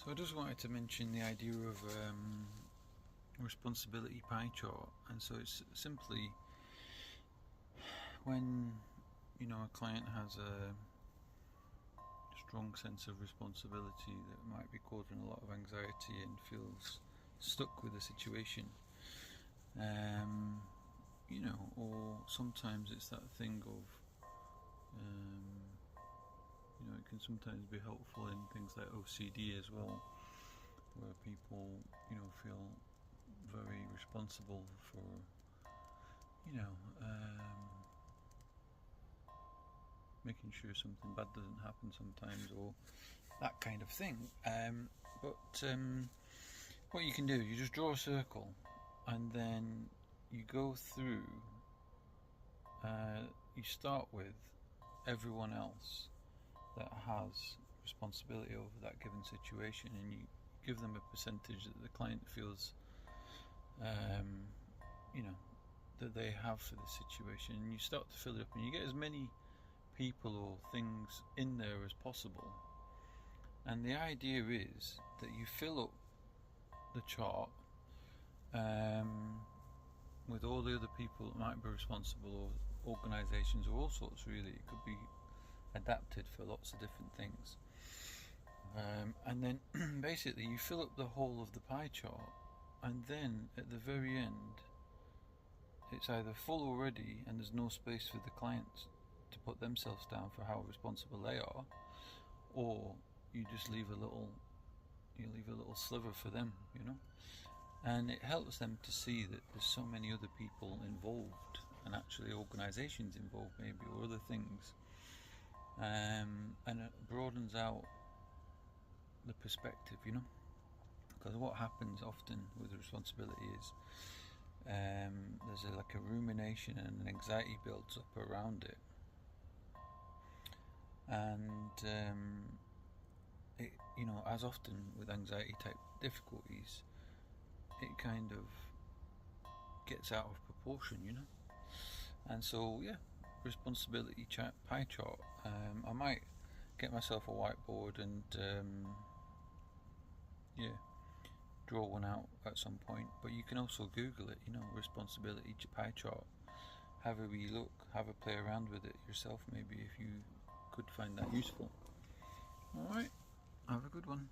So I just wanted to mention the idea of responsibility pie chart, and so it's simply when a client has a strong sense of responsibility that might be causing a lot of anxiety and feels stuck with the situation, or sometimes it's that thing of it can sometimes be helpful in things like OCD as well, where people feel very responsible for making sure something bad doesn't happen sometimes, or that kind of thing. But what you can do, you just draw a circle, and then you go through. You start with everyone else that has responsibility over that given situation, and you give them a percentage that the client feels that they have for the situation, and you start to fill it up, and you get as many people or things in there as possible. And the idea is that you fill up the chart with all the other people that might be responsible, or organisations, or all sorts. Really, it could be adapted for lots of different things. And then basically you fill up the whole of the pie chart, and then at the very end it's either full already and there's no space for the clients to put themselves down for how responsible they are, or you just leave a little sliver for them, and it helps them to see that there's so many other people involved, and actually organisations involved maybe, or other things, and it broadens out the perspective, because what happens often with responsibility is there's a rumination and an anxiety builds up around it, and it, as often with anxiety type difficulties, it kind of gets out of proportion, and so responsibility pie chart. I might get myself a whiteboard and draw one out at some point, but you can also Google it, responsibility pie chart, have a wee look, have a play around with it yourself, maybe, if you could find that useful. Alright, have a good one.